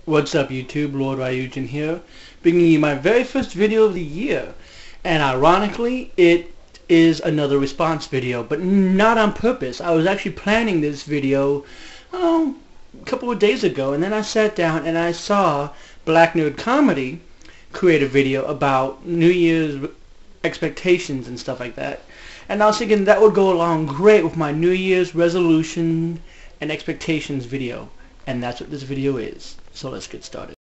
What's up YouTube, Lord Ryujin here, bringing you my very first video of the year. And ironically, it is another response video, but not on purpose. I was actually planning this video a couple of days ago, and then I sat down and I saw BlackNerdComedy create a video about New Year's expectations and stuff like that. And I was thinking that would go along great with my New Year's resolution and expectations video. And that's what this video is. So let's get started.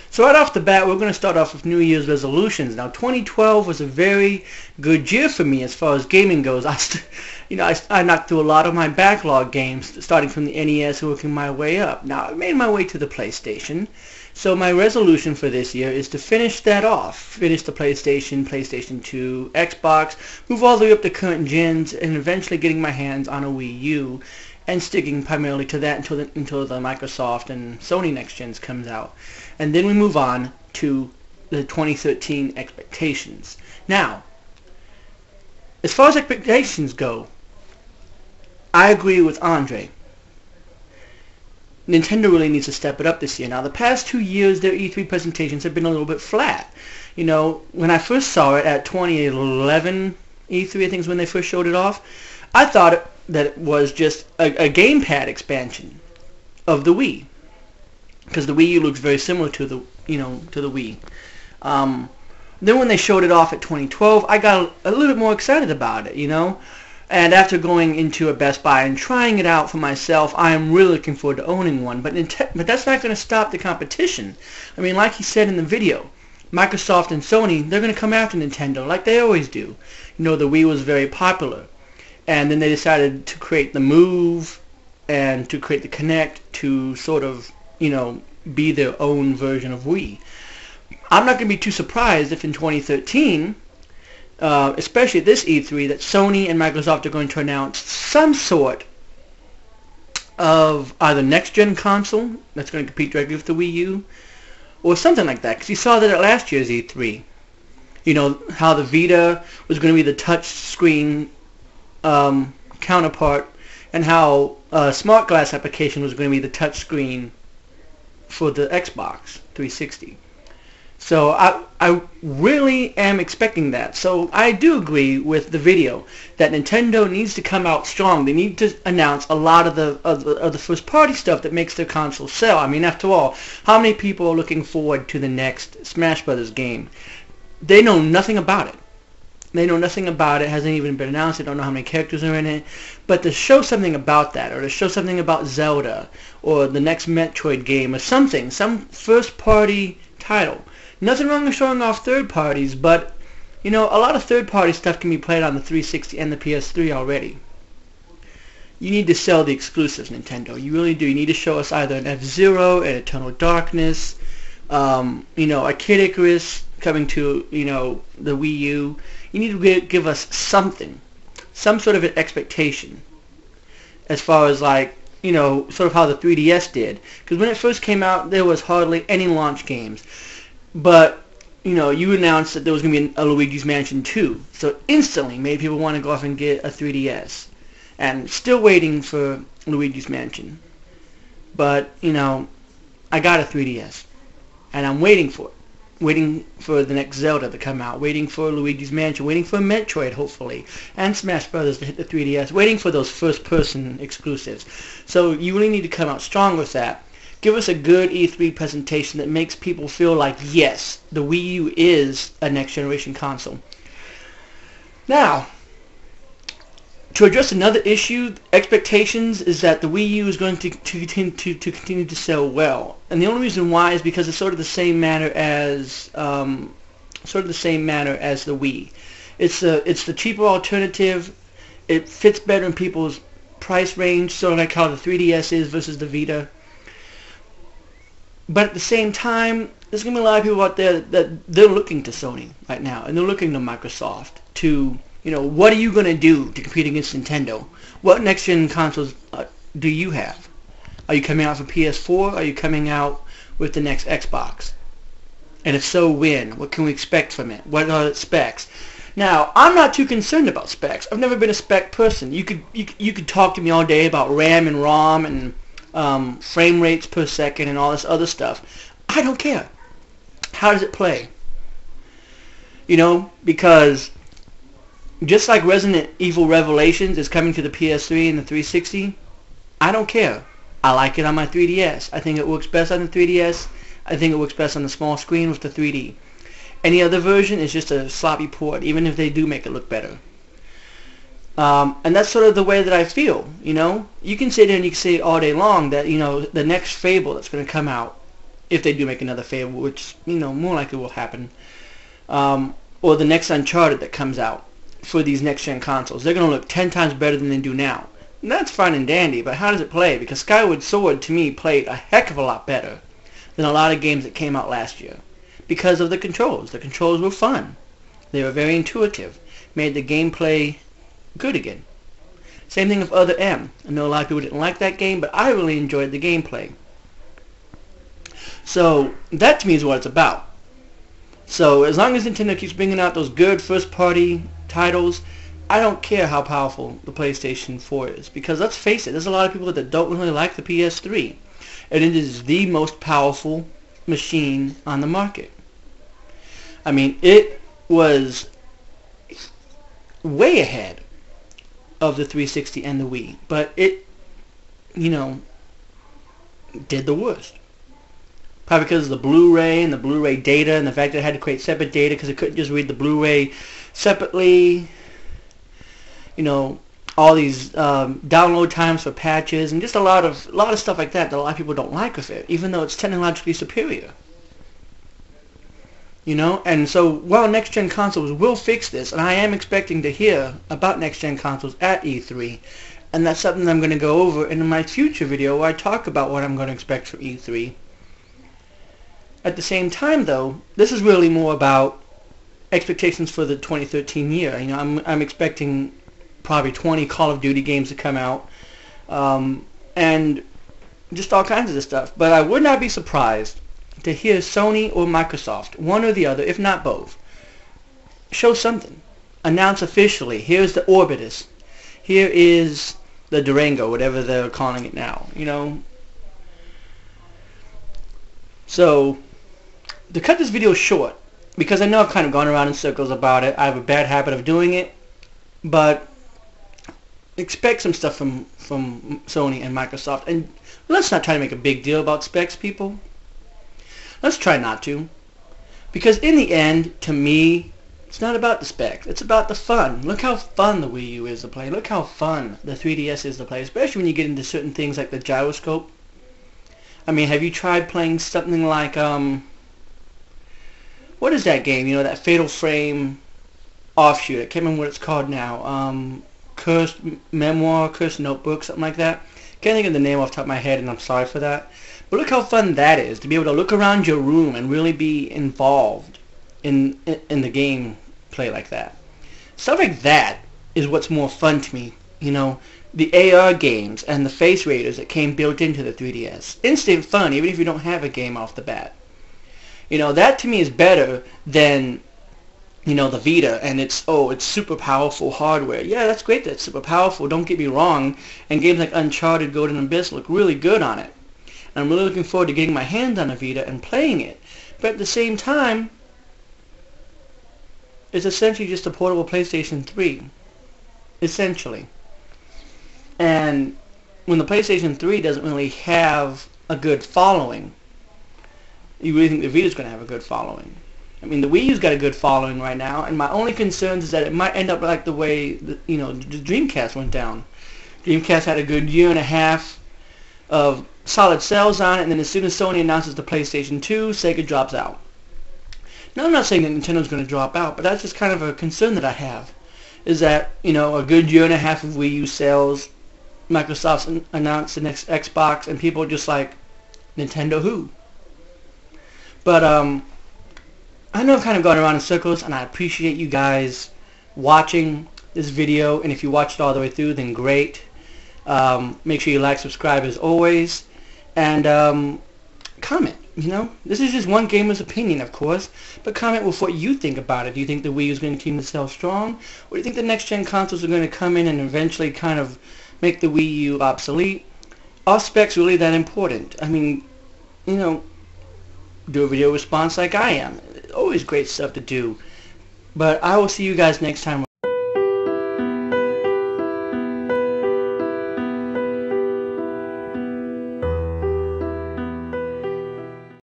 So right off the bat, we're going to start off with New Year's resolutions. Now, 2012 was a very good year for me as far as gaming goes. I knocked through a lot of my backlog games, starting from the NES and working my way up. Now, I made my way to the PlayStation. So my resolution for this year is to finish that off. Finish the PlayStation, PlayStation 2, Xbox, move all the way up to current gens, and eventually getting my hands on a Wii-U, and sticking primarily to that until the Microsoft and Sony next gens comes out. And then we move on to the 2013 expectations. Now, as far as expectations go, I agree with Andre. Nintendo really needs to step it up this year. Now, the past 2 years, their E3 presentations have been a little bit flat. You know, when I first saw it at 2011 E3, I think is when they first showed it off, I thought that it was just a gamepad expansion of the Wii, because the Wii U looks very similar to the Wii. Then when they showed it off at 2012, I got a little bit more excited about it, And after going into a Best Buy and trying it out for myself, I am really looking forward to owning one. But that's not going to stop the competition. I mean, like he said in the video, Microsoft and Sony, they're going to come after Nintendo like they always do. The Wii was very popular. And then they decided to create the Move and to create the Kinect to sort of, be their own version of Wii. I'm not going to be too surprised if in 2013... especially at this E3, that Sony and Microsoft are going to announce some sort of either next-gen console that's going to compete directly with the Wii U, or something like that. Because you saw that at last year's E3. How the Vita was going to be the touch screen counterpart, and how Smart Glass application was going to be the touch screen for the Xbox 360. So I really am expecting that. So I do agree with the video that Nintendo needs to come out strong. They need to announce a lot of the first party stuff that makes their console sell. I mean, after all, how many people are looking forward to the next Smash Brothers game? They know nothing about it. They know nothing about it. Hasn't even been announced. They don't know how many characters are in it. But to show something about that, or to show something about Zelda, or the next Metroid game, or something, some first party title. Nothing wrong with showing off third parties, but, a lot of third party stuff can be played on the 360 and the PS3 already. You need to sell the exclusives, Nintendo. You really do. You need to show us either an F-Zero, an Eternal Darkness, a Kid Icarus coming to, the Wii U. You need to give us something, some sort of an expectation, as far as sort of how the 3DS did. Because when it first came out, there was hardly any launch games. But, you announced that there was going to be a Luigi's Mansion 2. So instantly made people want to go off and get a 3DS. And still waiting for Luigi's Mansion. But, I got a 3DS. And I'm waiting for it. Waiting for the next Zelda to come out. Waiting for Luigi's Mansion. Waiting for Metroid, hopefully. And Smash Brothers to hit the 3DS. Waiting for those first-person exclusives. So you really need to come out strong with that. Give us a good E3 presentation that makes people feel like, yes, the Wii U is a next-generation console. Now, to address another issue, expectations is that the Wii U is going to continue to sell well. And the only reason why is because it's sort of the same manner as the Wii. It's the cheaper alternative. It fits better in people's price range, sort of like how the 3DS is versus the Vita. But at the same time, there's going to be a lot of people out there that they're looking to Sony right now, and they're looking to Microsoft to, what are you going to do to compete against Nintendo? What next-gen consoles do you have? Are you coming out for PS4? Are you coming out with the next Xbox? And if so, when? What can we expect from it? What are its specs? Now, I'm not too concerned about specs. I've never been a spec person. You could talk to me all day about RAM and ROM and frame rates per second and all this other stuff. I don't care. How does it play? You know, because just like Resident Evil Revelations is coming to the PS3 and the 360, I don't care. I like it on my 3DS. I think it works best on the 3DS. I think it works best on the small screen with the 3D. Any other version is just a sloppy port, even if they do make it look better. And that's sort of the way that I feel, you know. You can sit there and you can say all day long that, you know, the next Fable that's going to come out, if they do make another Fable, which, you know, more likely will happen, or the next Uncharted that comes out for these next-gen consoles, they're going to look 10 times better than they do now. And that's fine and dandy, but how does it play? Because Skyward Sword, to me, played a heck of a lot better than a lot of games that came out last year. Because of the controls. The controls were fun. They were very intuitive. Made the gameplay good again. Same thing with Other M. I know a lot of people didn't like that game, but I really enjoyed the gameplay. So that to me is what it's about. So as long as Nintendo keeps bringing out those good first-party titles, I don't care how powerful the PlayStation 4 is. Because let's face it, there's a lot of people that don't really like the PS3. And it is the most powerful machine on the market. I mean, it was way ahead of the 360 and the Wii, but it, you know, did the worst. Probably because of the Blu-ray and the Blu-ray data and the fact that it had to create separate data because it couldn't just read the Blu-ray separately. You know, all these download times for patches and just a lot of stuff like that a lot of people don't like with it, even though it's technologically superior. You know, and so while next-gen consoles will fix this, and I am expecting to hear about next-gen consoles at E3, and that's something I'm going to go over in my future video where I talk about what I'm going to expect for E3. At the same time, though, this is really more about expectations for the 2013 year. You know, I'm expecting probably 20 Call of Duty games to come out, and just all kinds of this stuff. But I would not be surprised to hear Sony or Microsoft, one or the other, if not both, show something. Announce officially, here's the Orbitus, here is the Durango, whatever they're calling it now, you know. So, to cut this video short, because I know I've kind of gone around in circles about it, I have a bad habit of doing it, but expect some stuff from Sony and Microsoft, and let's not try to make a big deal about specs, people. Let's try not to. Because in the end, to me, it's not about the specs. It's about the fun. Look how fun the Wii U is to play. Look how fun the 3DS is to play, especially when you get into certain things like the gyroscope. I mean, have you tried playing something like, what is that game? You know, that Fatal Frame offshoot. I can't remember what it's called now. Cursed Memoir, Cursed Notebook, something like that. Can't think of the name off the top of my head, and I'm sorry for that. But look how fun that is, to be able to look around your room and really be involved in the game play like that. Stuff like that is what's more fun to me. You know, the AR games and the face raiders that came built into the 3DS. Instant fun, even if you don't have a game off the bat. You know, that to me is better than, you know, the Vita and it's super powerful hardware. Yeah, that's great that it's super powerful, don't get me wrong. And games like Uncharted, Golden Abyss look really good on it. And I'm really looking forward to getting my hands on a Vita and playing it. But at the same time, it's essentially just a portable PlayStation 3. Essentially. And when the PlayStation 3 doesn't really have a good following, you really think the Vita's going to have a good following. I mean, the Wii U's got a good following right now, and my only concern is that it might end up like the way, the Dreamcast went down. Dreamcast had a good year and a half of solid sales on it, and then as soon as Sony announces the PlayStation 2, Sega drops out. Now, I'm not saying that Nintendo's going to drop out, but that's just kind of a concern that I have, is that, you know, a good year and a half of Wii U sales, Microsoft announced the next Xbox, and people are just like, Nintendo who? But, I know I've kind of gone around in circles, and I appreciate you guys watching this video, and if you watched it all the way through, then great. Make sure you like, subscribe as always, and comment. This is just one gamer's opinion, of course, but comment with what you think about it. Do you think the Wii U is going to continue to sell strong, or do you think the next-gen consoles are going to come in and eventually kind of make the Wii U obsolete? Are specs really that important? I mean, you know, do a video response like I am. Always great stuff to do. But I will see you guys next time.